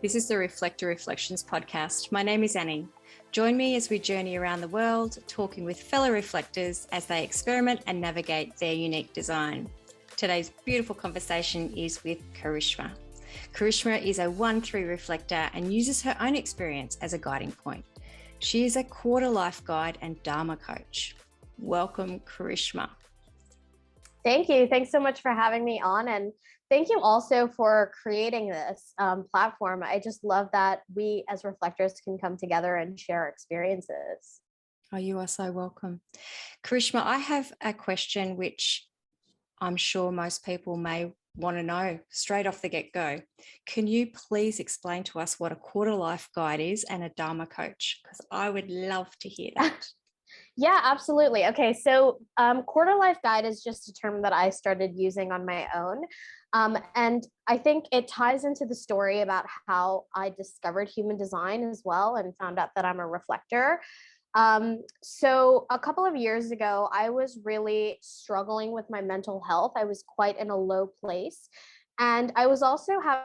This is the Reflector Reflections podcast. My name is Annie. Join me as we journey around the world, talking with fellow reflectors as they experiment and navigate their unique design. Today's beautiful conversation is with Karishma. Karishma is a 1-3 reflector and uses her own experience as a guiding point. She is a quarter life guide and Dharma coach. Welcome, Karishma. Thank you. Thanks so much for having me on. And thank you also for creating this platform. I just love that we as reflectors can come together and share our experiences. Oh, you are so welcome. Karishma, I have a question which I'm sure most people may want to know straight off the get-go. Can you please explain to us what a quarter life guide is and a Dharma coach? Because I would love to hear that. Yeah, absolutely. Okay, so quarter life guide is just a term that I started using on my own. And I think it ties into the story about how I discovered human design as well and found out that I'm a reflector. So a couple of years ago, I was really struggling with my mental health. I was quite in a low place. And I was also having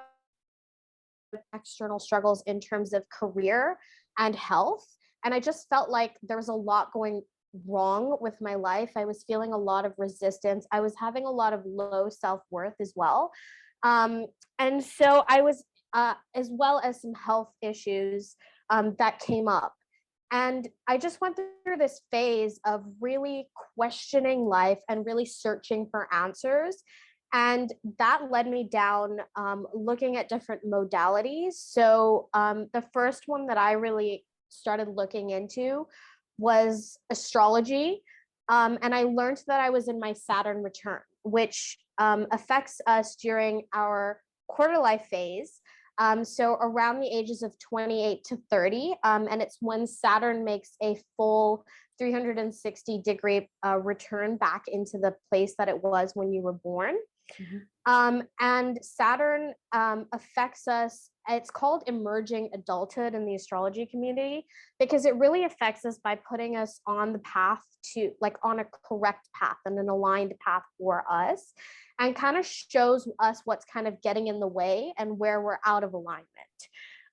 external struggles in terms of career and health. And I just felt like there was a lot going wrong with my life. I was feeling a lot of resistance. I was having a lot of low self-worth as well. And so I was, as well as some health issues that came up. And I just went through this phase of really questioning life and really searching for answers. And that led me down looking at different modalities. So the first one that I really started looking into was astrology. And I learned that I was in my Saturn return, which affects us during our quarter life phase. So around the ages of 28 to 30. And it's when Saturn makes a full 360-degree return back into the place that it was when you were born. Mm-hmm. And Saturn affects us. It's called emerging adulthood in the astrology community because it really affects us by putting us on the path to, like, on a correct path and an aligned path for us, and kind of shows us what's kind of getting in the way and where we're out of alignment.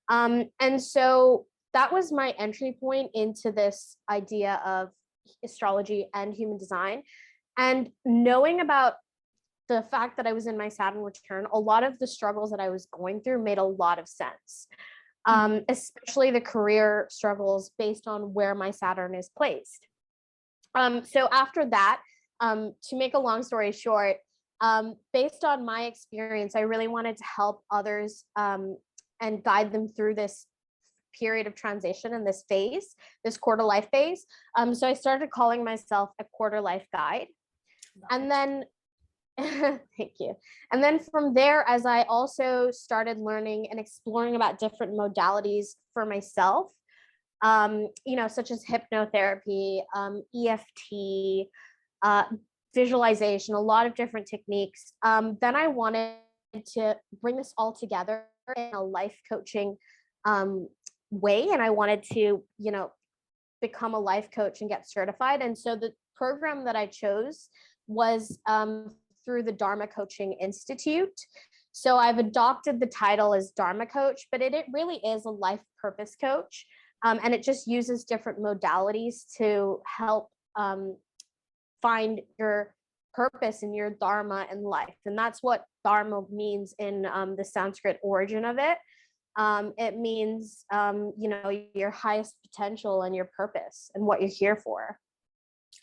And so that was my entry point into this idea of astrology and human design. And knowing about the fact that I was in my Saturn return, a lot of the struggles that I was going through made a lot of sense, especially the career struggles based on where my Saturn is placed. So after that, to make a long story short, based on my experience, I really wanted to help others and guide them through this period of transition and this phase, this quarter life phase. So I started calling myself a quarter life guide. And then thank you. And then from there, as I also started learning and exploring about different modalities for myself, such as hypnotherapy, EFT, visualization, a lot of different techniques. Then I wanted to bring this all together in a life coaching way. And I wanted to, become a life coach and get certified. And so the program that I chose was through the Dharma Coaching Institute. So I've adopted the title as Dharma coach, but it really is a life purpose coach. And it just uses different modalities to help find your purpose and your Dharma in life. And that's what Dharma means in the Sanskrit origin of it. It means, your highest potential and your purpose and what you're here for.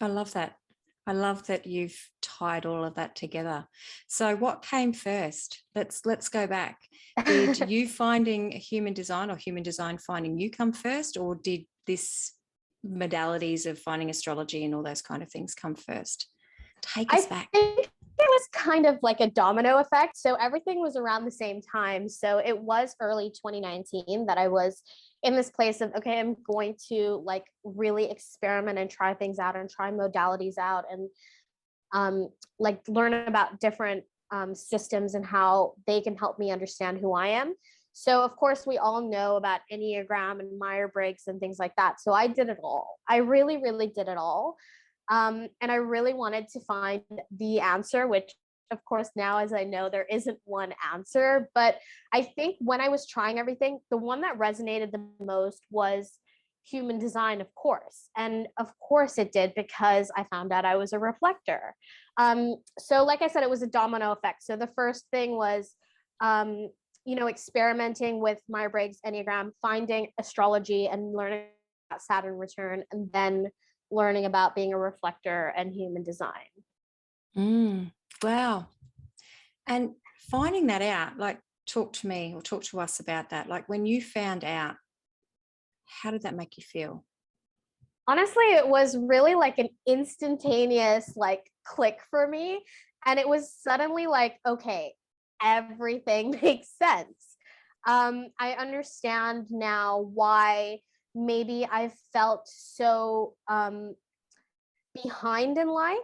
I love that. I love that you've tied all of that together. So what came first? Let's go back. Did you finding human design or human design finding you come first, or did this modalities of finding astrology and all those kind of things come first? Take us back. I think it was kind of like a domino effect. So everything was around the same time. So it was early 2019 that I was in this place of, okay, I'm going to really experiment and try things out and try modalities out and learn about different systems and how they can help me understand who I am. So of course we all know about Enneagram and Myers-Briggs and things like that. So I did it all. I really, really did it all. And I really wanted to find the answer, which of course, now as I know, there isn't one answer. But I think when I was trying everything, the one that resonated the most was human design, of course. And of course it did, because I found out I was a reflector. So like I said, it was a domino effect. So the first thing was, experimenting with Myers-Briggs Enneagram, finding astrology and learning about Saturn return, and then learning about being a reflector and human design. Wow. And finding that out, like, talk to me or talk to us about that. Like, when you found out, how did that make you feel? Honestly, it was really like an instantaneous like click for me. And it was suddenly like, okay, everything makes sense. I understand now why maybe I felt so behind in life.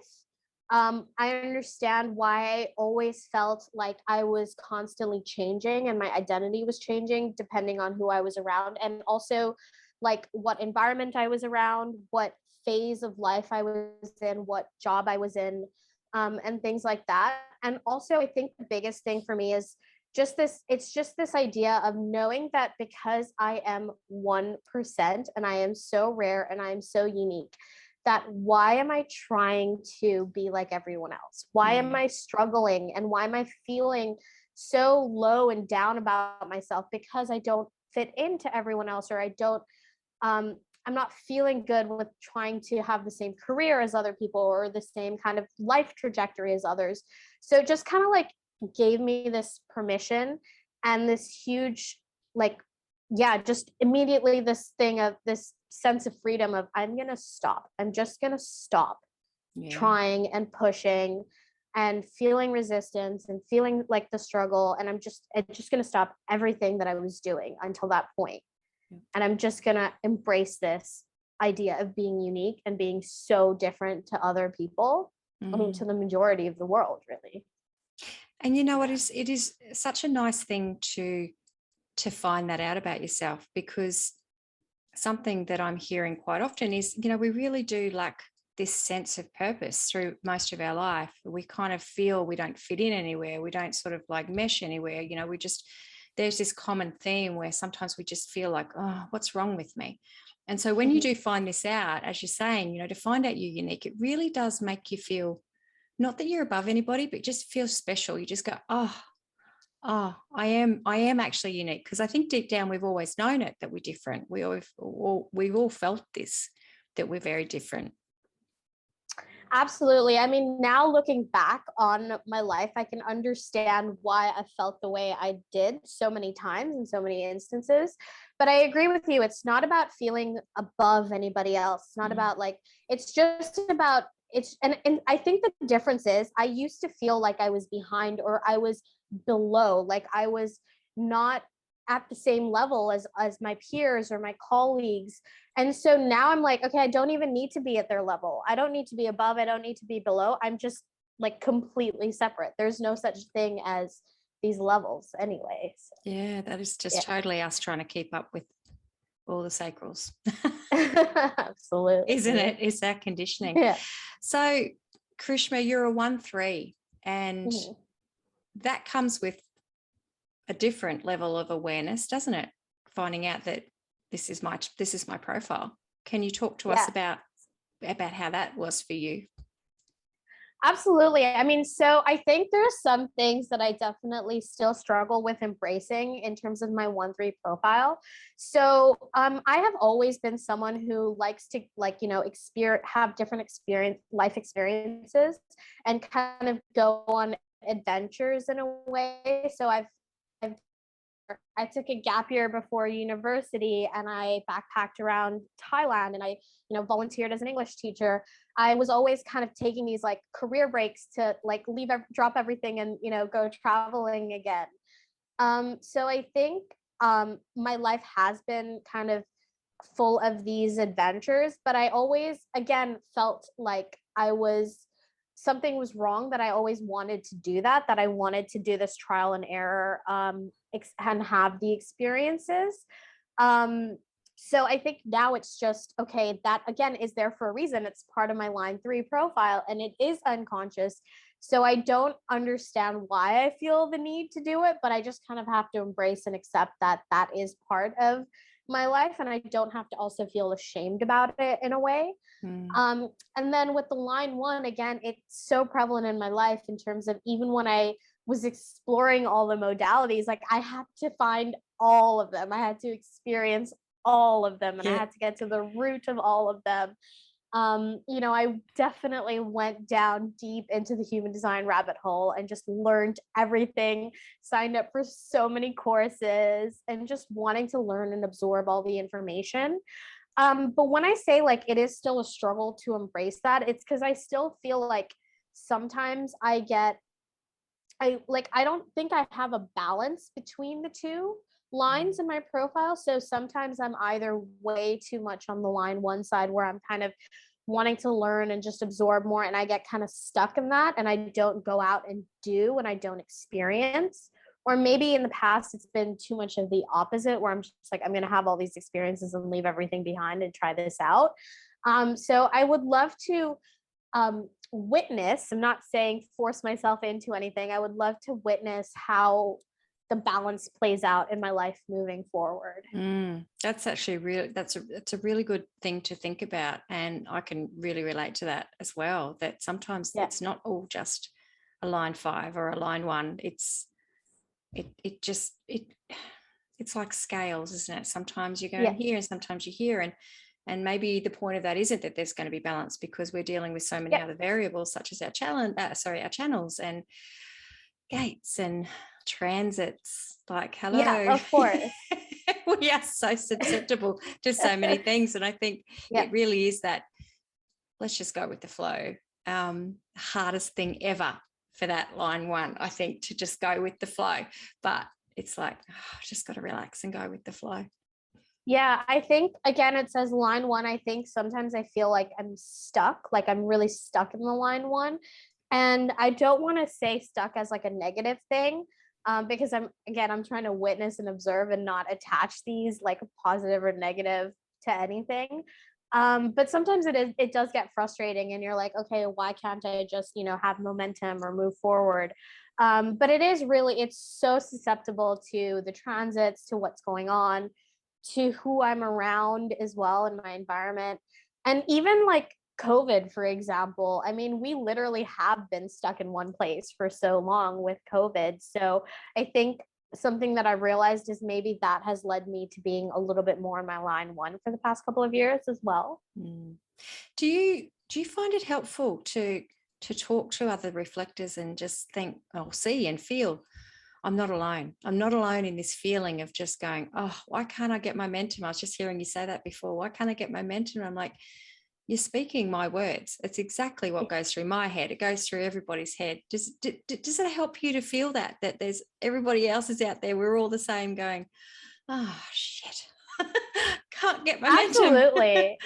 I understand why I always felt like I was constantly changing and my identity was changing depending on who I was around, and also like what environment I was around, what phase of life I was in, what job I was in, and things like that. And also, I think the biggest thing for me is it's just this idea of knowing that because I am 1% and I am so rare and I am so unique, that why am I trying to be like everyone else? Why am I struggling, and why am I feeling so low and down about myself because I don't fit into everyone else, or I don't I'm not feeling good with trying to have the same career as other people or the same kind of life trajectory as others. So just kind of like gave me this permission and this huge like just immediately this thing of this sense of freedom of I'm just gonna stop trying and pushing and feeling resistance and feeling like the struggle, and I'm just gonna stop everything that I was doing until that point. And I'm just gonna embrace this idea of being unique and being so different to other people, I mean, to the majority of the world, really. And you know what, it is such a nice thing to find that out about yourself, because something that I'm hearing quite often is, we really do lack this sense of purpose through most of our life. We kind of feel we don't fit in anywhere. We don't sort of like mesh anywhere. There's this common theme where sometimes we just feel like, oh, what's wrong with me? And so when you do find this out, as you're saying, to find out you're unique, it really does make you feel not that you're above anybody, but just feel special. You just go, oh, I am actually unique. Because I think deep down we've always known it, that we're different. We've all felt this, that we're very different. Absolutely. I mean, now looking back on my life, I can understand why I felt the way I did so many times in so many instances. But I agree with you. It's not about feeling above anybody else. It's not about like, it's just about and I think the difference is I used to feel like I was behind or I was below, like I was not at the same level as my peers or my colleagues. And so now I'm like, okay, I don't even need to be at their level. I don't need to be above. I don't need to be below. I'm just like completely separate. There's no such thing as these levels anyways. Yeah, that is just totally us trying to keep up with all the sacrals. Absolutely. Isn't it? It's that conditioning. Yeah. So, Karishma, you're a 1-3, and that comes with a different level of awareness, doesn't it? Finding out that this is my profile. Can you talk to us about how that was for you? Absolutely. I mean, so I think there's some things that I definitely still struggle with embracing in terms of my 1-3 profile. So I have always been someone who likes to have different life experiences and kind of go on adventures in a way. So I took a gap year before university and I backpacked around Thailand, and I, volunteered as an English teacher. I was always kind of taking these like career breaks to like drop everything and, go traveling again. So I think my life has been kind of full of these adventures, but I always, again, felt like something was wrong, that I always wanted to do that I wanted to do this trial and error and have the experiences. So I think now it's just, okay, that again is there for a reason. It's part of my line 3 profile and it is unconscious. So I don't understand why I feel the need to do it, but I just kind of have to embrace and accept that that is part of my life, and I don't have to also feel ashamed about it in a way. And then with the line one, again, it's so prevalent in my life in terms of even when I was exploring all the modalities, like I had to find all of them. I had to experience all of them, and I had to get to the root of all of them. I definitely went down deep into the human design rabbit hole and just learned everything, signed up for so many courses, and just wanting to learn and absorb all the information. But when I say like it is still a struggle to embrace that, it's because I still feel like sometimes I don't think I have a balance between the two lines in my profile. So sometimes I'm either way too much on the line one side where I'm kind of wanting to learn and just absorb more, and I get kind of stuck in that and I don't go out and do and I don't experience. Or maybe in the past it's been too much of the opposite where I'm just like, I'm going to have all these experiences and leave everything behind and try this out. So I would love to witness, I'm not saying force myself into anything, I would love to witness how the balance plays out in my life moving forward. That's actually that's a really good thing to think about, and I can really relate to that as well, that sometimes it's not all just a line 5 or a line 1. It's like scales, isn't it? Sometimes you're going here and sometimes you're here, and maybe the point of that isn't that there's going to be balance, because we're dealing with so many other variables, such as our channels and gates and transits. Like, hello. Yeah, of course. We are so susceptible to so many things, and I think it really is that, let's just go with the flow. Hardest thing ever for that line 1, I think, to just go with the flow. But it's like, just got to relax and go with the flow. Yeah, I think, again, it says line 1. I think sometimes I feel like I'm stuck, like I'm really stuck in the line 1. And I don't want to say stuck as like a negative thing, because I'm trying to witness and observe and not attach these like positive or negative to anything. But sometimes it does get frustrating and you're like, okay, why can't I just, have momentum or move forward? But it's so susceptible to the transits, to what's going on, to who I'm around as well in my environment. And even like COVID, for example, I mean, we literally have been stuck in one place for so long with COVID. So I think something that I realized is maybe that has led me to being a little bit more in my line 1 for the past couple of years as well. Do you find it helpful to talk to other reflectors and just think, see and feel, I'm not alone. I'm not alone in this feeling of just going, why can't I get momentum? I was just hearing you say that before. Why can't I get momentum? I'm like, you're speaking my words. It's exactly what goes through my head. It goes through everybody's head. Does it help you to feel that there's everybody else is out there? We're all the same, going, shit. Can't get momentum. Absolutely.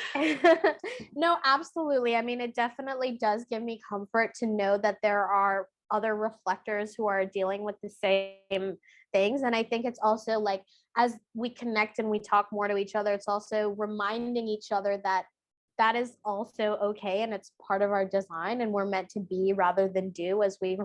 No, absolutely. I mean, it definitely does give me comfort to know that there are other reflectors who are dealing with the same things. And I think it's also like, as we connect and we talk more to each other, it's also reminding each other that that is also okay, and it's part of our design, and we're meant to be rather than do, as we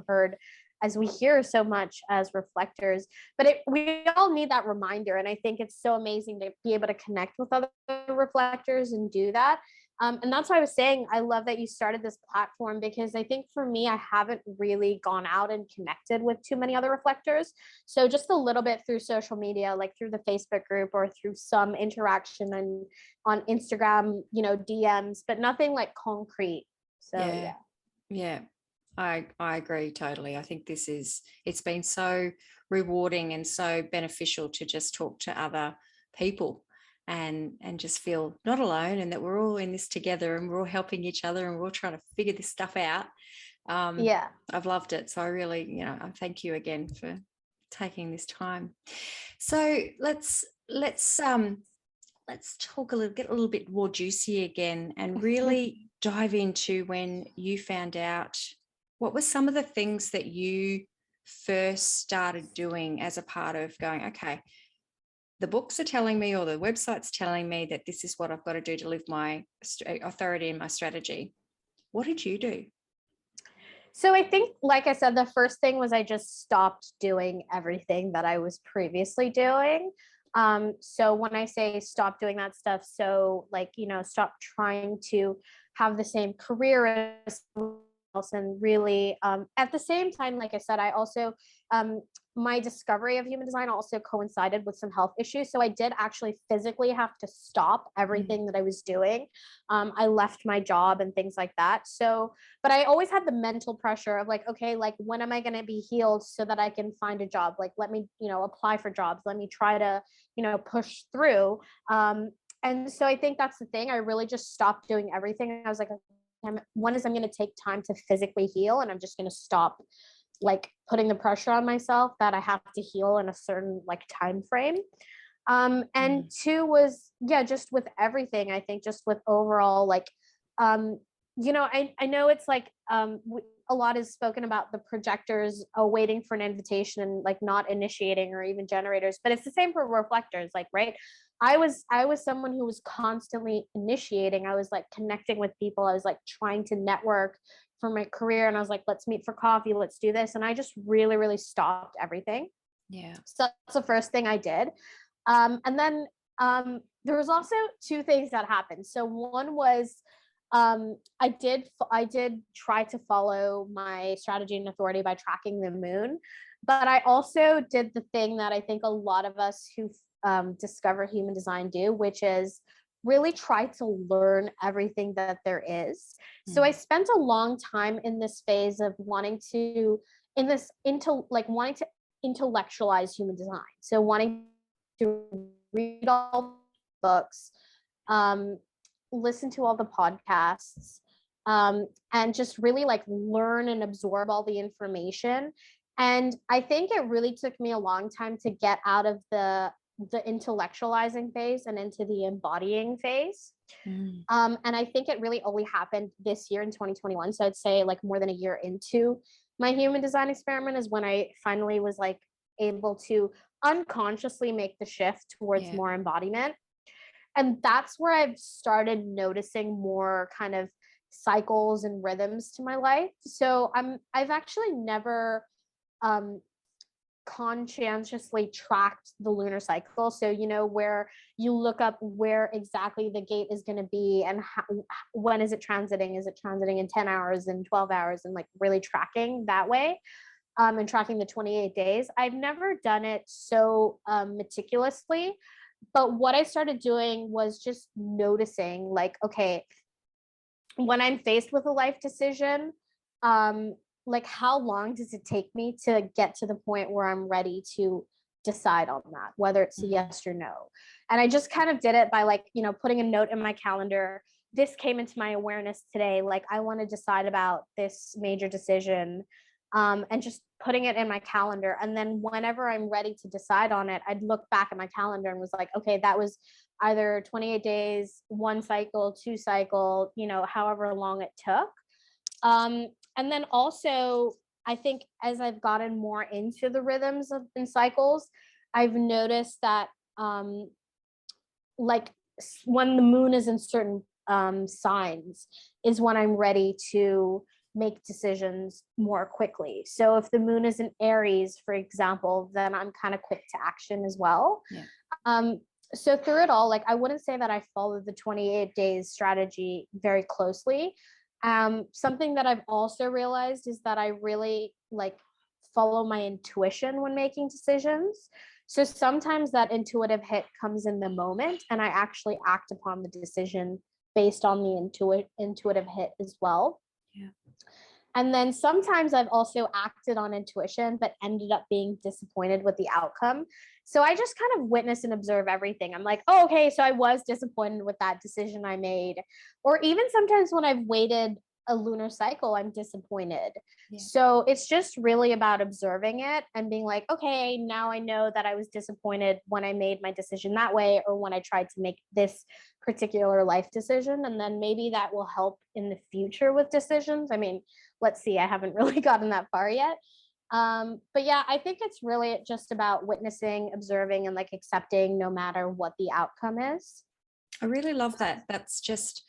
hear so much as reflectors. But we all need that reminder, and I think it's so amazing to be able to connect with other reflectors and do that. And that's why I was saying I love that you started this platform, because I think for me, I haven't really gone out and connected with too many other reflectors. So just a little bit through social media, like through the Facebook group or through some interaction on Instagram, DMs, but nothing like concrete. So yeah. I agree totally. I think it's been so rewarding and so beneficial to just talk to other people and just feel not alone, and that we're all in this together and we're all helping each other and we're all trying to figure this stuff out. I've loved it. So I really, I thank you again for taking this time. So let's talk get a little bit more juicy again and really dive into when you found out. What were some of the things that you first started doing as a part of going, okay, the books are telling me, or the website's telling me that this is what I've got to do to live my authority and my strategy? What did you do? So I think, like I said, the first thing was I just stopped doing everything that I was previously doing. So when I say stop doing that stuff, so like, stop trying to have the same career as someone else, and really, at the same time, like I said, I also, um, my discovery of human design also coincided with some health issues. So I did actually physically have to stop everything that I was doing. I left my job and things like that. So, but I always had the mental pressure of like, okay, like when am I going to be healed so that I can find a job? Like, let me, apply for jobs. Let me try to, push through. And so I think that's the thing. I really just stopped doing everything. I was like, one is I'm going to take time to physically heal, and I'm just going to stop like putting the pressure on myself that I have to heal in a certain like time frame. And two was, yeah, just with everything, I think just with overall, like, I know it's like, a lot is spoken about the projectors waiting for an invitation and like not initiating, or even generators, but it's the same for reflectors, like, right? I was someone who was constantly initiating. I was like connecting with people. I was like trying to network for my career, and I was like, let's meet for coffee, let's do this. And I just really, really stopped everything. Yeah. So that's the first thing I did. And then there was also two things that happened. So one was, I did try to follow my strategy and authority by tracking the moon, but I also did the thing that I think a lot of us who discover human design do, which is really try to learn everything that there is. So I spent a long time in this phase of wanting to, in this into like wanting to intellectualize human design. So wanting to read all the books, um, listen to all the podcasts, and just really like learn and absorb all the information. And I think it really took me a long time to get out of the intellectualizing phase and into the embodying phase. And I think it really only happened this year in 2021. So I'd say like more than a year into my human design experiment is when I finally was like able to unconsciously make the shift towards more embodiment. And that's where I've started noticing more kind of cycles and rhythms to my life. So I've actually never um conscientiously tracked the lunar cycle. So, where you look up where exactly the gate is going to be, and how, when is it transiting? Is it transiting in 10 hours and 12 hours, and like really tracking that way, and tracking the 28 days. I've never done it so meticulously. But what I started doing was just noticing, like, okay, when I'm faced with a life decision, like how long does it take me to get to the point where I'm ready to decide on that, whether it's a yes or no. And I just kind of did it by like, putting a note in my calendar. This came into my awareness today. Like, I want to decide about this major decision, and just putting it in my calendar. And then whenever I'm ready to decide on it, I'd look back at my calendar and was like, okay, that was either 28 days, one cycle, two cycle, however long it took. And then also, I think as I've gotten more into the rhythms of and cycles, I've noticed that, like, when the moon is in certain signs is when I'm ready to make decisions more quickly. So if the moon is in Aries, for example, then I'm kind of quick to action as well. Yeah. So through it all, like, I wouldn't say that I followed the 28 days strategy very closely. Something that I've also realized is that I really like follow my intuition when making decisions. So sometimes that intuitive hit comes in the moment, and I actually act upon the decision based on the intuitive hit as well. Yeah. And then sometimes I've also acted on intuition, but ended up being disappointed with the outcome. So I just kind of witness and observe everything. I'm like, oh, okay, so I was disappointed with that decision I made. Or even sometimes when I've waited a lunar cycle, I'm disappointed. Yeah. So it's just really about observing it and being like, okay, now I know that I was disappointed when I made my decision that way, or when I tried to make this particular life decision. And then maybe that will help in the future with decisions. I mean, let's see, I haven't really gotten that far yet. But yeah, I think it's really just about witnessing, observing, and like accepting no matter what the outcome is. I really love that. That's just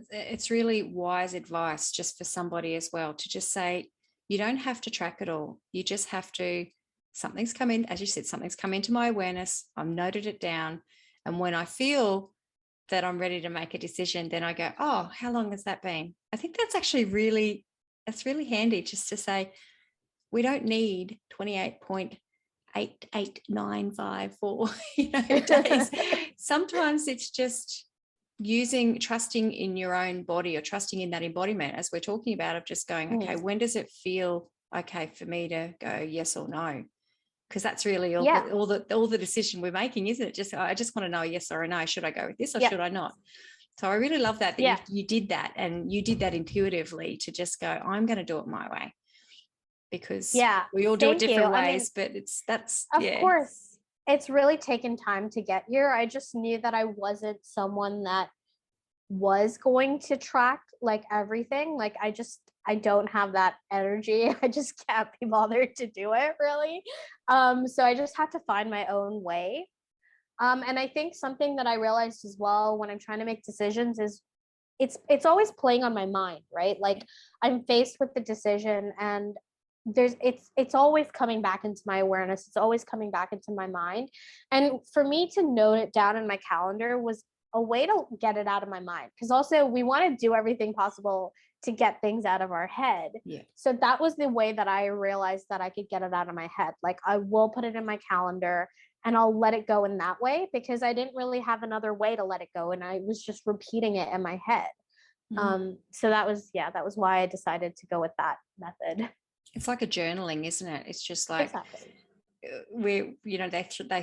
it's really wise advice just for somebody as well to just say, you don't have to track it all. You just have to, something's come in, as you said, something's come into my awareness. I've noted it down. And when I feel that I'm ready to make a decision, then I go, oh, how long has that been? I think that's actually that's really handy just to say, we don't need 28.88954, days. Sometimes it's just trusting in your own body, or trusting in that embodiment, as we're talking about, of just going, okay, when does it feel okay for me to go yes or no? Because that's really all the decision we're making, isn't it? Just, I just want to know a yes or a no. Should I go with this or should I not? So I really love that you did that, and you did that intuitively, to just go, I'm going to do it my way, because we all do it different ways. I mean, but of course, it's really taken time to get here. I just knew that I wasn't someone that was going to track like everything. Like I don't have that energy. I just can't be bothered to do it, really. So I just had to find my own way. And I think something that I realized as well when I'm trying to make decisions is it's always playing on my mind, right? Like I'm faced with the decision, and it's always coming back into my awareness. It's always coming back into my mind. And for me to note it down in my calendar was a way to get it out of my mind, because also we want to do everything possible to get things out of our head. So that was the way that I realized that I could get it out of my head. Like I will put it in my calendar and I'll let it go in that way, because I didn't really have another way to let it go, and I was just repeating it in my head. So that was why I decided to go with that method. It's like a journaling, isn't it? It's just like, they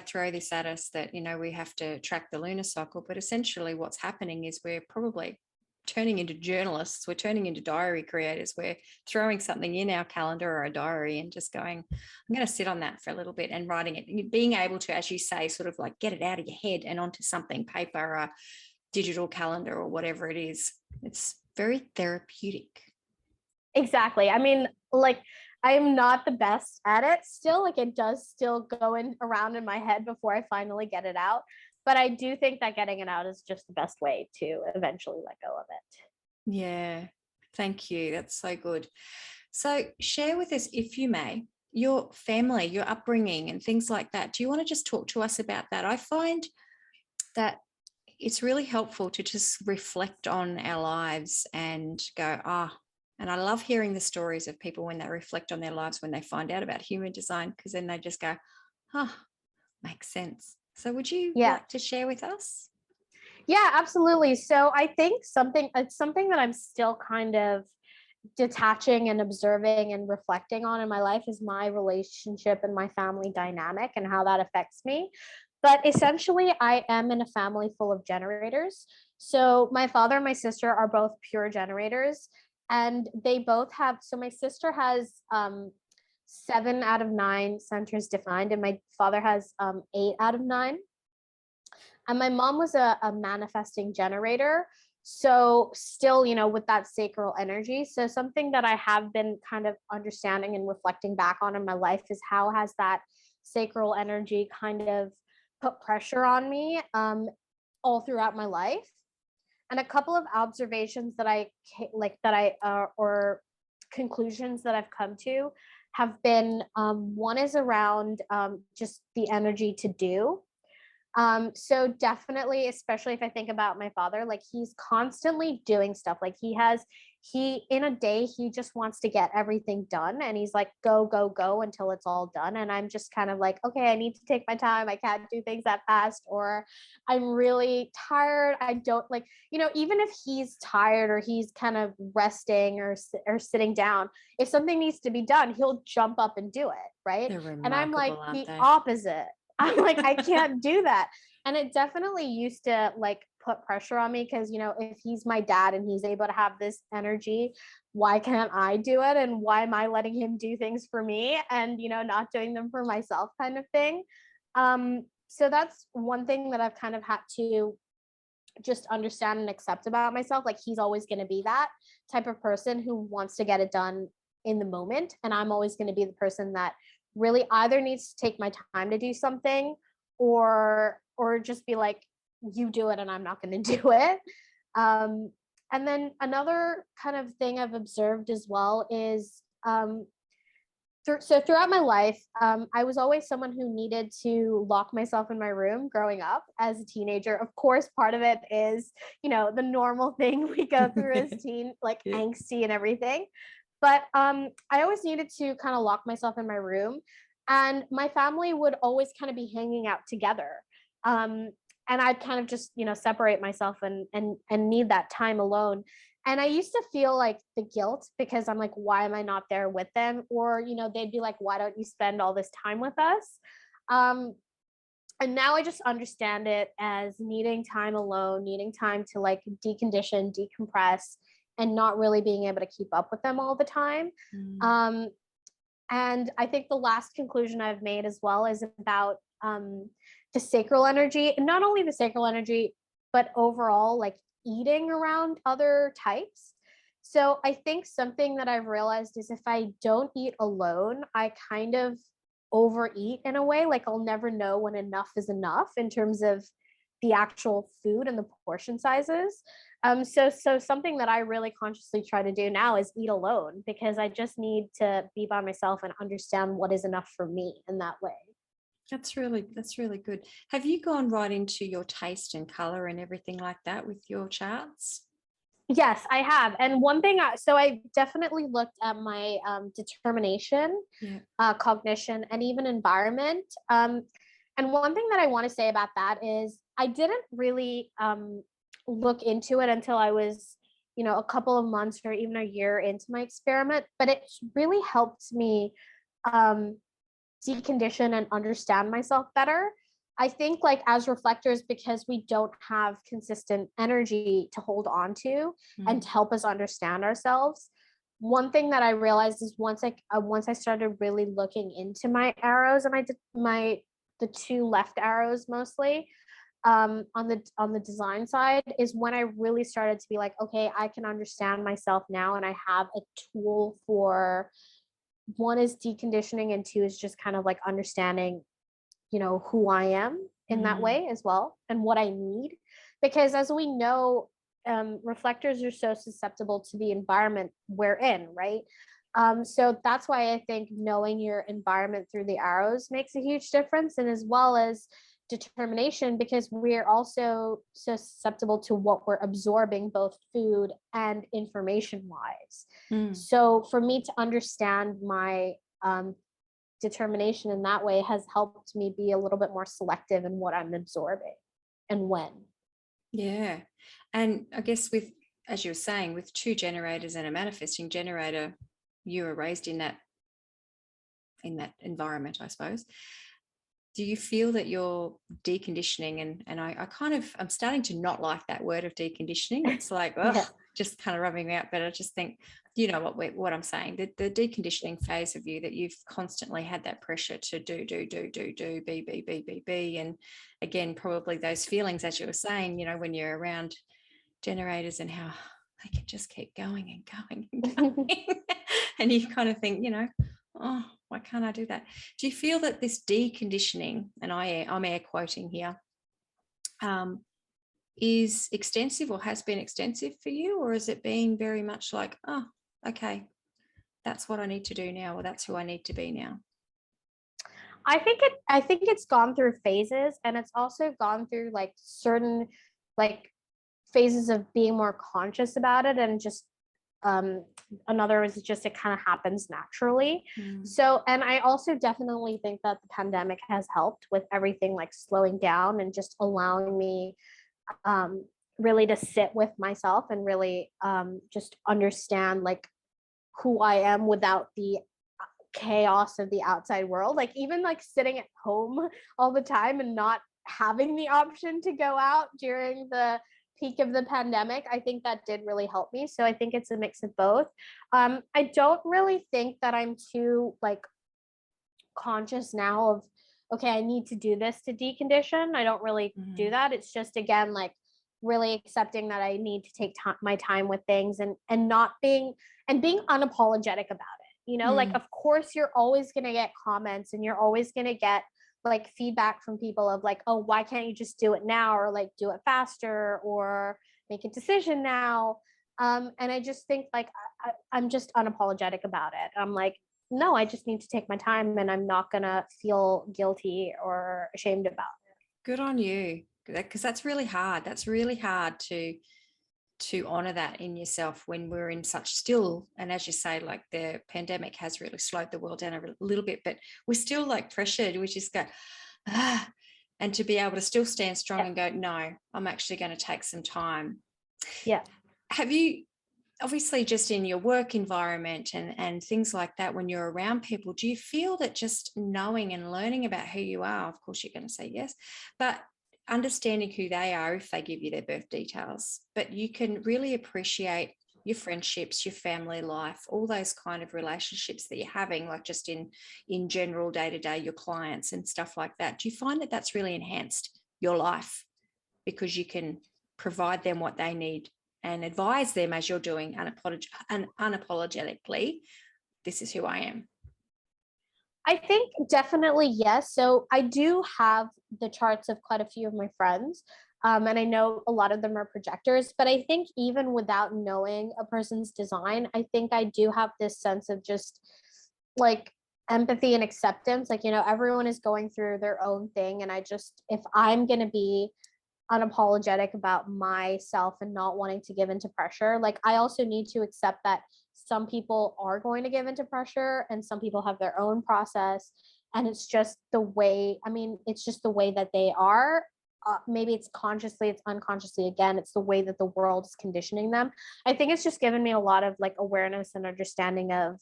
throw this at us that, we have to track the lunar cycle, but essentially what's happening is we're probably turning into journalists. We're turning into diary creators. We're throwing something in our calendar or a diary and just going, I'm going to sit on that for a little bit, and writing it, and being able to, as you say, sort of like get it out of your head and onto something, paper, or a digital calendar, or whatever it is. It's very therapeutic. Exactly. I mean, like, I'm not the best at it still. Like, it does still go around in my head before I finally get it out. But I do think that getting it out is just the best way to eventually let go of it. Yeah. Thank you. That's so good. So share with us, if you may, your family, your upbringing and things like that. Do you want to just talk to us about that? I find that it's really helpful to just reflect on our lives and go, and I love hearing the stories of people when they reflect on their lives, when they find out about human design, because then they just go, makes sense. So would you like to share with us? Yeah, absolutely. So I think it's something that I'm still kind of detaching and observing and reflecting on in my life is my relationship and my family dynamic and how that affects me. But essentially, I am in a family full of generators. So my father and my sister are both pure generators, and they both have, so my sister has 7 out of 9 centers defined, and my father has 8 out of 9. And my mom was a manifesting generator. So still, with that sacral energy. So something that I have been kind of understanding and reflecting back on in my life is how has that sacral energy kind of put pressure on me all throughout my life. And a couple of observations or conclusions that I've come to have been, one is around just the energy to do. So definitely, especially if I think about my father, like he's constantly doing stuff. Like in a day, he just wants to get everything done. And he's like, go, go, go until it's all done. And I'm just kind of like, okay, I need to take my time. I can't do things that fast, or I'm really tired. I don't like, even if he's tired or he's kind of resting or sitting down, if something needs to be done, he'll jump up and do it. Right. And I'm like the opposite. I'm like, I can't do that. And it definitely used to like put pressure on me because, if he's my dad and he's able to have this energy, why can't I do it? And why am I letting him do things for me and, not doing them for myself kind of thing? So that's one thing that I've kind of had to just understand and accept about myself. Like he's always going to be that type of person who wants to get it done in the moment. And I'm always going to be the person that really either needs to take my time to do something or just be like, you do it and I'm not going to do it. And then another kind of thing I've observed as well is so throughout my life, I was always someone who needed to lock myself in my room growing up as a teenager. Of course, part of it is, the normal thing we go through as teen, like Yeah. angsty and everything. But I always needed to kind of lock myself in my room, and my family would always kind of be hanging out together. And I'd kind of just, separate myself and need that time alone. And I used to feel like the guilt because I'm like, why am I not there with them? Or, they'd be like, why don't you spend all this time with us? And now I just understand it as needing time alone, needing time to like decondition, decompress, and not really being able to keep up with them all the time. And I think the last conclusion I've made as well is about the sacral energy, and not only the sacral energy, but overall like eating around other types. So I think something that I've realized is if I don't eat alone, I kind of overeat in a way. Like I'll never know when enough is enough in terms of the actual food and the portion sizes. So something that I really consciously try to do now is eat alone, because I just need to be by myself and understand what is enough for me in that way. That's really good. Have you gone right into your taste and color and everything like that with your charts? Yes, I have. And one thing, so I definitely looked at my determination, Yeah. cognition, and even environment. And one thing that I want to say about that is I didn't really look into it until I was, a couple of months or even a year into my experiment. But it really helped me decondition and understand myself better. I think like as reflectors, because we don't have consistent energy to hold on to and to help us understand ourselves. One thing that I realized is once I started really looking into my arrows, and I did the two left arrows mostly on the design side, is when I really started to be like, okay, I can understand myself now, and I have a tool for, one is deconditioning, and two is just kind of like understanding, who I am in that way as well, and what I need. Because as we know, reflectors are so susceptible to the environment we're in, right? So that's why I think knowing your environment through the arrows makes a huge difference, and as well as determination, because we're also so susceptible to what we're absorbing, both food and information wise. So for me to understand my determination in that way has helped me be a little bit more selective in what I'm absorbing and when. Yeah. And I guess with, as you were saying, with two generators and a manifesting generator, you were raised in that environment, I suppose. Do you feel that you're deconditioning? And I'm starting to not like that word of deconditioning. It's like, just kind of rubbing me out. But I just think, what I'm saying, the deconditioning phase of you, that you've constantly had that pressure to do, be. And again, probably those feelings, as you were saying, when you're around generators and how they can just keep going and going and going. And you kind of think, oh, why can't I do that? Do you feel that this deconditioning, and I'm air quoting here, is extensive or has been extensive for you? Or has it been very much like, oh, okay, that's what I need to do now, or that's who I need to be now? I think it's gone through phases, and it's also gone through like certain like phases of being more conscious about it, and just another is just it kind of happens naturally. So, and I also definitely think that the pandemic has helped with everything like slowing down and just allowing me really to sit with myself and really just understand like who I am without the chaos of the outside world. Like even like sitting at home all the time and not having the option to go out during the peak of the pandemic, I think that did really help me. So I think it's a mix of both. I don't really think that I'm too like conscious now of, okay, I need to do this to decondition. I don't really do that. It's just, again, like really accepting that I need to take my time with things, and not being unapologetic about it. Like, of course, you're always going to get comments, and you're always going to get like feedback from people of like, oh, why can't you just do it now, or like do it faster, or make a decision now. And I just think like I'm just unapologetic about it. I'm like, no, I just need to take my time, and I'm not gonna feel guilty or ashamed about it. Good on you, because that's really hard. That's really hard to honor that in yourself when we're in such still, and as you say, like the pandemic has really slowed the world down a little bit, but we're still like pressured. We just go, and to be able to still stand strong and go, no, I'm actually going to take some time. Yeah. Have you, obviously just in your work environment and things like that, when you're around people, do you feel that just knowing and learning about who you are, of course you're going to say yes, but understanding who they are if they give you their birth details, but you can really appreciate your friendships, your family life, all those kind of relationships that you're having, like just in general day to day, your clients and stuff like that. Do you find that that's really enhanced your life because you can provide them what they need and advise them as you're doing unapologetically, this is who I am? I think definitely yes. So I do have the charts of quite a few of my friends. And I know a lot of them are projectors, but I think even without knowing a person's design, I think I do have this sense of just like empathy and acceptance. Like, everyone is going through their own thing. And if I'm going to be unapologetic about myself and not wanting to give into pressure, like I also need to accept that some people are going to give into pressure and some people have their own process, and it's just the way, it's just the way that they are. Maybe it's consciously, it's unconsciously, again, it's the way that the world is conditioning them. I think it's just given me a lot of like awareness and understanding of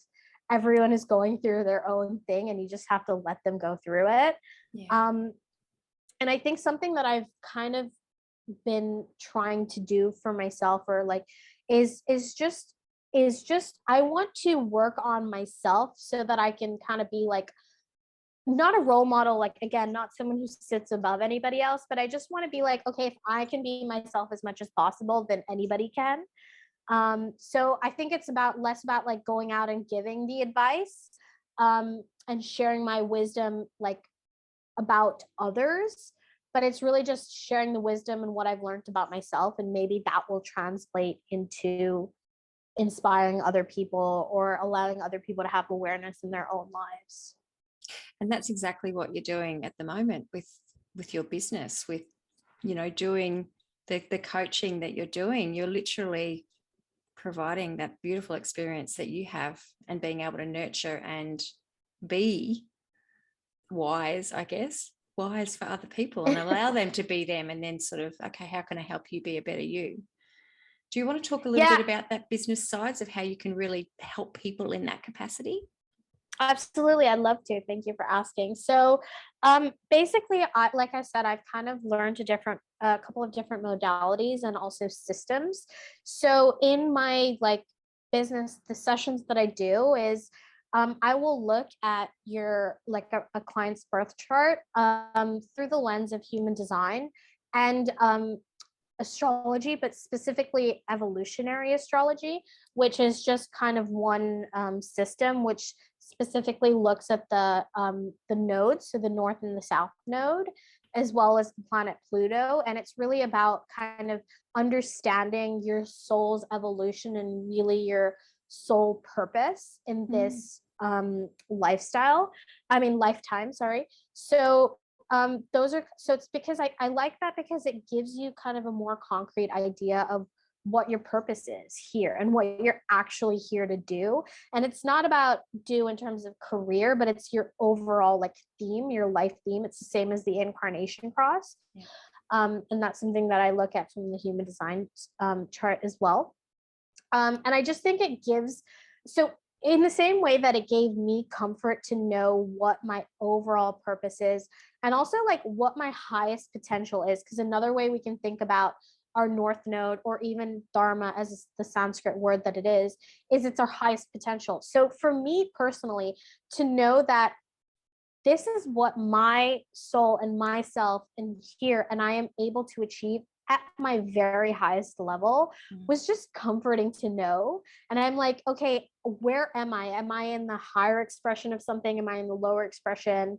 everyone is going through their own thing and you just have to let them go through it. Yeah. And I think something that I've kind of been trying to do for myself, or like is just I want to work on myself so that I can kind of be like not a role model, like again, not someone who sits above anybody else, but I just want to be like, okay, if I can be myself as much as possible, then anybody can. So I think it's about less about like going out and giving the advice, and sharing my wisdom like about others, but it's really just sharing the wisdom and what I've learned about myself, and maybe that will translate into inspiring other people or allowing other people to have awareness in their own lives. And that's exactly what you're doing at the moment with your business, with doing the coaching that you're doing. You're literally providing that beautiful experience that you have and being able to nurture and be wise, I guess, wise for other people and allow them to be them, and then sort of, okay, how can I help you be a better you? Do you want to talk a little bit about that business sides of how you can really help people in that capacity? Absolutely, I'd love to. Thank you for asking. So, basically, like I said, I've kind of learned a couple of different modalities and also systems. So, in my like business, the sessions that I do is, I will look at your like a client's birth chart, through the lens of human design and astrology, but specifically evolutionary astrology, which is just kind of one system, which specifically looks at the nodes, so the north and the south node, as well as the planet Pluto. And it's really about kind of understanding your soul's evolution and really your soul purpose in this lifetime, sorry. So it's because I like that, because it gives you kind of a more concrete idea of what your purpose is here and what you're actually here to do. And it's not about do in terms of career, but it's your overall like theme, your life theme. It's the same as the incarnation cross. Yeah. And that's something that I look at from the human design chart as well. And I just think it gives, so in the same way that it gave me comfort to know what my overall purpose is, and also like what my highest potential is, because another way we can think about our north node, or even Dharma as the Sanskrit word that it is it's our highest potential. So for me personally, to know that this is what my soul and myself in here and I am able to achieve at my very highest level was just comforting to know. And I'm like, okay, where am I? Am I in the higher expression of something? Am I in the lower expression?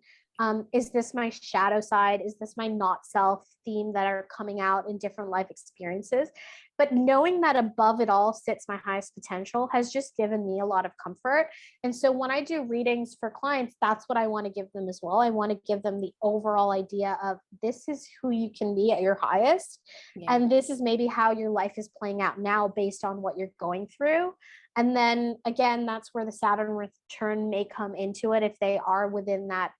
Is this my shadow side? Is this my not self theme that are coming out in different life experiences? But knowing that above it all sits my highest potential has just given me a lot of comfort. And so when I do readings for clients, that's what I want to give them as well. I want to give them the overall idea of this is who you can be at your highest. Yeah. And this is maybe how your life is playing out now based on what you're going through. And then again, that's where the Saturn return may come into it if they are within that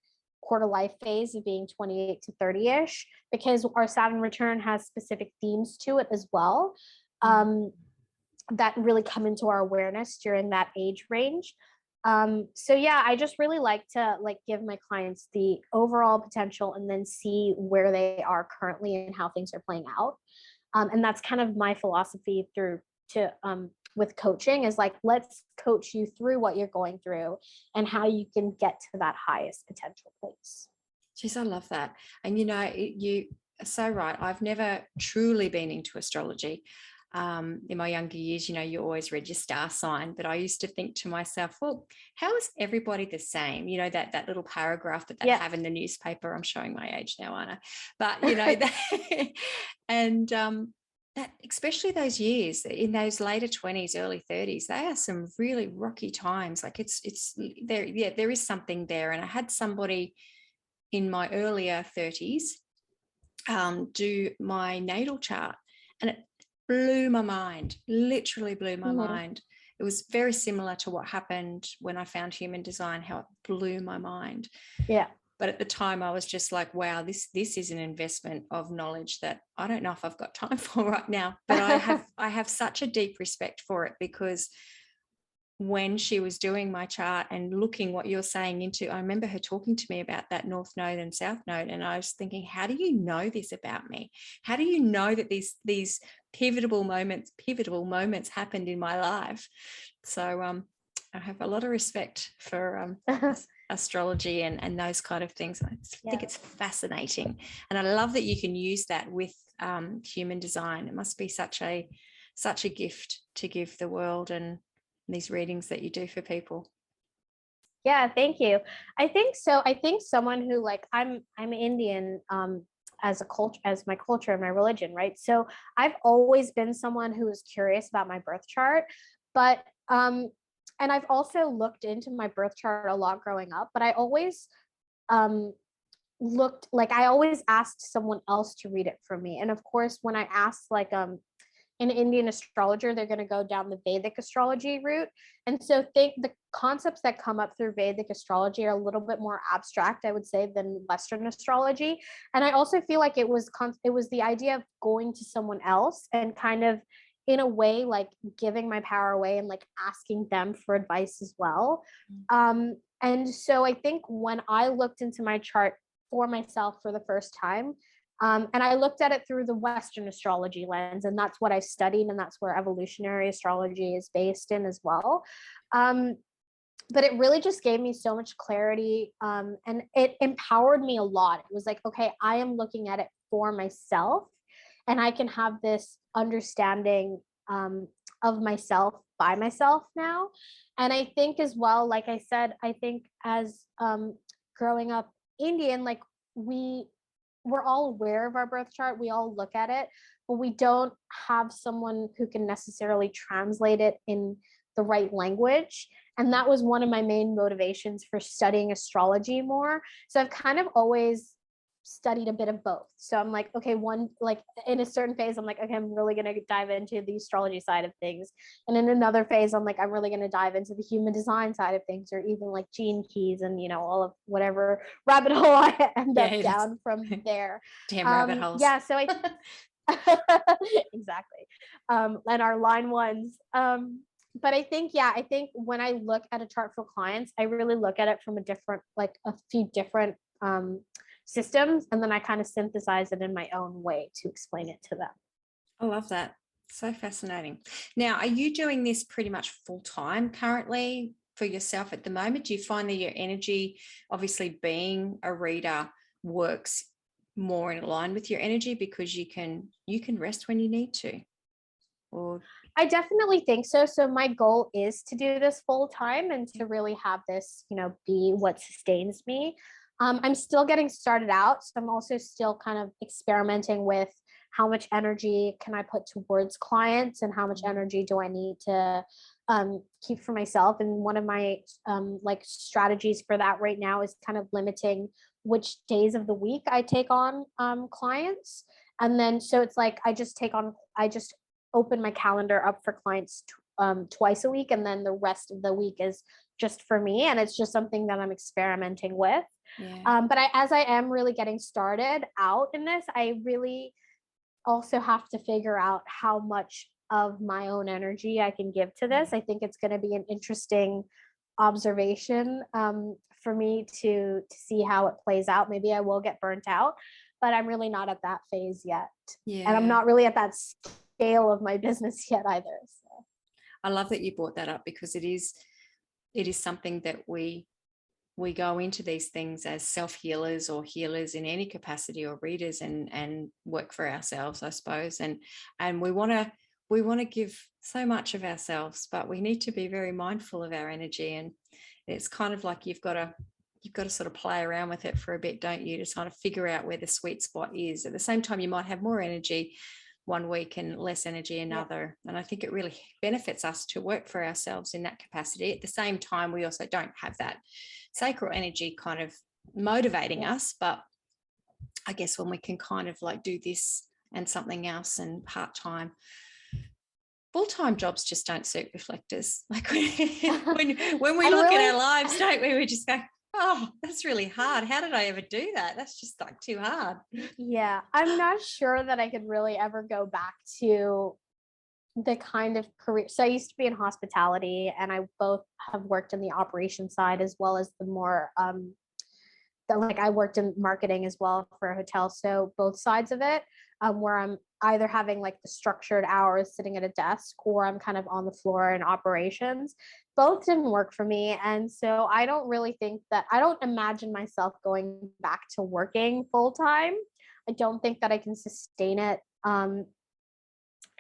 quarter life phase of being 28 to 30-ish, because our Saturn return has specific themes to it as well, that really come into our awareness during that age range. So yeah, I just really like to give my clients the overall potential and then see where they are currently and how things are playing out. And that's kind of my philosophy with coaching, is let's coach you through what you're going through and how you can get to that highest potential place. Jeez, I love that. And you are so right. I've never truly been into astrology. In my younger years, you always read your star sign, but I used to think to myself, well, how is everybody the same? That little paragraph that they have in the newspaper. I'm showing my age now, aren't I? But and that, especially those years in those later 20s, early 30s, they are some really rocky times. Like it's there. Yeah, there is something there. And I had somebody in my earlier 30s do my natal chart, and it blew my mind, literally blew my mind. It was very similar to what happened when I found human design, how it blew my mind. Yeah. But at the time I was just like, wow, this is an investment of knowledge that I don't know if I've got time for right now. But I have such a deep respect for it, because when she was doing my chart and looking what you're saying into, I remember her talking to me about that North Node and South Node. And I was thinking, how do you know this about me? How do you know that these pivotal moments happened in my life? So I have a lot of respect for astrology and those kind of things. I think it's fascinating. And I love that you can use that with human design. It must be such a gift to give the world, and these readings that you do for people. Yeah, thank you. I think so. I think someone who I'm Indian as my culture and my religion, right? So I've always been someone who is curious about my birth chart, but and I've also looked into my birth chart a lot growing up, but I always I always asked someone else to read it for me. And of course, when I asked an Indian astrologer, they're going to go down the Vedic astrology route. And so the concepts that come up through Vedic astrology are a little bit more abstract, I would say, than Western astrology. And I also feel like it was the idea of going to someone else and kind of, in a way, giving my power away and asking them for advice as well. And so I think when I looked into my chart for myself for the first time, and I looked at it through the Western astrology lens, and that's what I studied, and that's where evolutionary astrology is based in as well. But it really just gave me so much clarity, and it empowered me a lot. It was like, okay, I am looking at it for myself, and I can have this understanding of myself by myself now. And I think as well, like I said, I think as growing up Indian, we're all aware of our birth chart. We all look at it, but we don't have someone who can necessarily translate it in the right language. And that was one of my main motivations for studying astrology more. So I've kind of always studied a bit of both. So I'm like, okay, in a certain phase, I'm like, okay, I'm really going to dive into the astrology side of things. And in another phase, I'm like, I'm really going to dive into the human design side of things, or even gene keys and, all of whatever rabbit hole I end up down from there. Damn rabbit holes. Yeah. So I, exactly. And our line ones. But I think when I look at a chart for clients, I really look at it from a few different systems, and then I kind of synthesize it in my own way to explain it to them. I love that. So fascinating. Now, are you doing this pretty much full time currently for yourself at the moment? Do you find that your energy, obviously being a reader, works more in line with your energy because you can rest when you need to? Or I definitely think so. So my goal is to do this full time and to really have this, be what sustains me. I'm still getting started out. So I'm also still kind of experimenting with how much energy can I put towards clients and how much energy do I need to keep for myself. And one of my like strategies for that right now is kind of limiting which days of the week I take on clients. And then so it's like I just open my calendar up for clients twice a week, and then the rest of the week is just for me, and it's just something that I'm experimenting with. But as I am really getting started out in this, I really also have to figure out how much of my own energy I can give to this. I think it's going to be an interesting observation for me to see how it plays out. Maybe I will get burnt out, but I'm really not at that phase yet. And I'm not really at that scale of my business yet either. So. I love that you brought that up, because it is something that we go into these things as self-healers or healers in any capacity, or readers, and work for ourselves, I suppose. And we want to give so much of ourselves, but we need to be very mindful of our energy. And it's kind of like you've got to sort of play around with it for a bit, don't you, to kind of figure out where the sweet spot is. At the same time, you might have more energy one week and less energy another. And I think it really benefits us to work for ourselves in that capacity. At the same time, we also don't have that sacral energy kind of motivating us. But I guess when we can kind of like do this and something else and part-time, full-time jobs just don't suit reflectors. Like when we look at our lives, don't we? We just go, oh, that's really hard. How did I ever do that? That's just like too hard. Yeah, I'm not sure that I could really ever go back to the kind of career. So I used to be in hospitality, and I both have worked in the operation side as well as the more I worked in marketing as well for a hotel. So both sides of it, where I'm either having like the structured hours sitting at a desk, or I'm kind of on the floor in operations. Both didn't work for me. And so I don't imagine myself going back to working full time. I don't think that I can sustain it.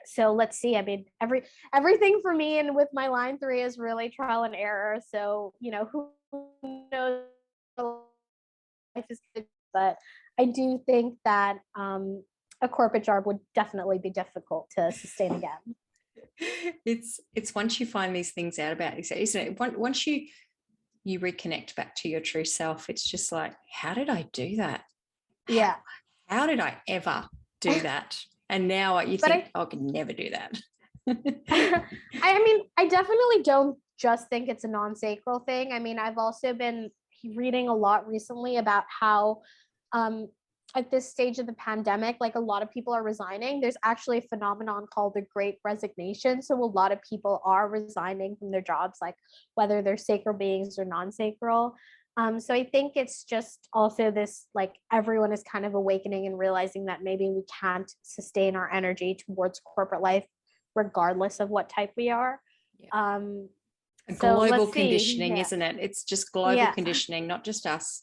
So let's see. I mean, everything for me and with my line 3 is really trial and error. So, who knows, life is good, but I do think that a corporate job would definitely be difficult to sustain again. It's once you find these things out about yourself, isn't it? Once you reconnect back to your true self, it's just like, how did I do that? Yeah. How did I ever do that? And now you think, I could never do that. I mean, I definitely don't just think it's a non-sacral thing. I mean, I've also been reading a lot recently about how at this stage of the pandemic, like a lot of people are resigning. There's actually a phenomenon called the Great Resignation. So a lot of people are resigning from their jobs, like whether they're sacral beings or non-sacral. So I think it's just also this, like, everyone is kind of awakening and realizing that maybe we can't sustain our energy towards corporate life, regardless of what type we are. Yeah. Global conditioning, isn't it? It's just global conditioning, not just us.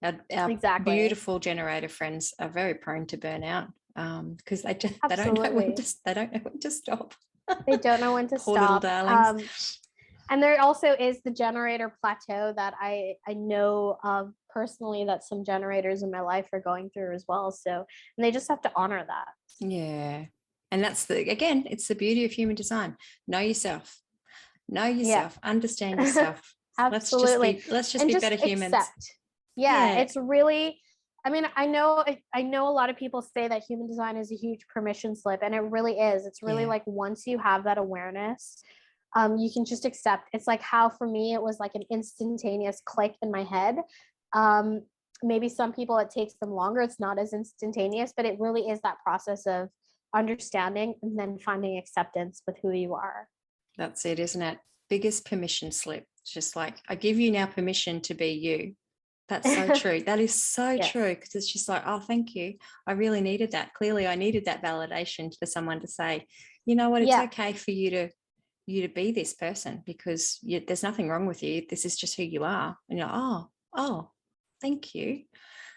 Our beautiful generator friends are very prone to burnout because they don't know when to stop. They don't know when to Poor stop. Little darlings. And there also is the generator plateau that I know of personally, that some generators in my life are going through as well. So, and they just have to honor that. Yeah. And that's it's the beauty of human design. Know yourself, understand yourself. Absolutely. Let's just be better humans. Yeah, it's really, I mean, I know a lot of people say that human design is a huge permission slip, and it really is. It's really like, once you have that awareness, you can just accept. It's like how for me, it was like an instantaneous click in my head. Maybe some people, it takes them longer. It's not as instantaneous, but it really is that process of understanding and then finding acceptance with who you are. That's it, isn't it? Biggest permission slip. It's just like, I give you now permission to be you. That's so true. That is so true, because it's just like, oh, thank you. I really needed that. Clearly, I needed that validation for someone to say, you know what, it's okay for you to be this person, because there's nothing wrong with you. This is just who you are. And you're like, oh, thank you.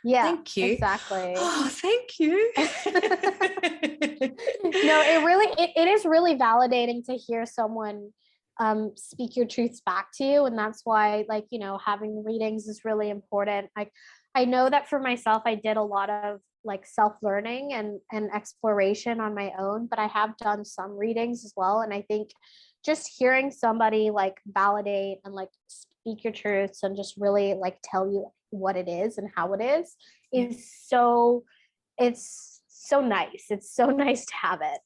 Yeah, thank you. Exactly. Oh, thank you. No, it is really validating to hear someone speak your truths back to you. And that's why, like, having readings is really important. Like, I know that for myself, I did a lot of like self-learning and exploration on my own, but I have done some readings as well. And I think just hearing somebody like validate and like speak your truths and just really like tell you what it is and how it is so, it's so nice. It's so nice to have it.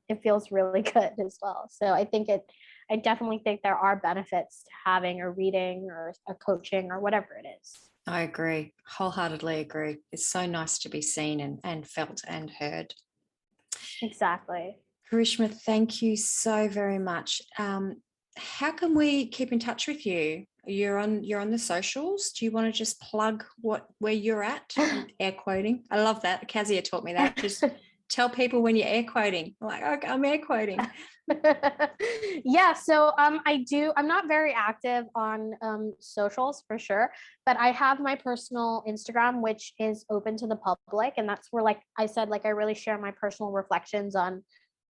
It feels really good as well. So I definitely think there are benefits to having a reading or a coaching or whatever it is. I agree, wholeheartedly agree. It's so nice to be seen and felt and heard. Exactly. Karishma, thank you so very much. How can we keep in touch with you? You're on the socials. Do you want to just plug where you're at? Air quoting. I love that. Kazia taught me that. Just tell people when you're air quoting. I'm like, okay, I'm air quoting. Yeah, so I'm not very active on socials for sure, but I have my personal Instagram, which is open to the public, and that's where, like I said, like I really share my personal reflections on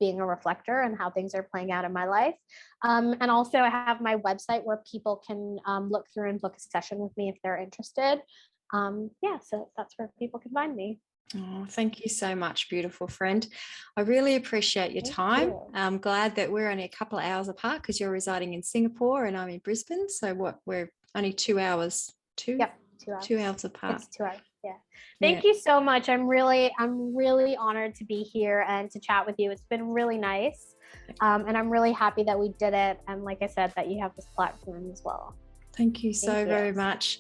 being a reflector and how things are playing out in my life. And also I have my website where people can look through and book a session with me if they're interested. Yeah, so that's where people can find me. Oh, thank you so much, beautiful friend. I really appreciate your time. I'm glad that we're only a couple of hours apart because you're residing in Singapore and I'm in Brisbane. So we're only 2 hours, Yep, 2 hours. 2 hours apart. It's 2 hours. Yeah. Thank you so much. I'm really honored to be here and to chat with you. It's been really nice. And I'm really happy that we did it. And like I said, that you have this platform as well. Thank you so very much.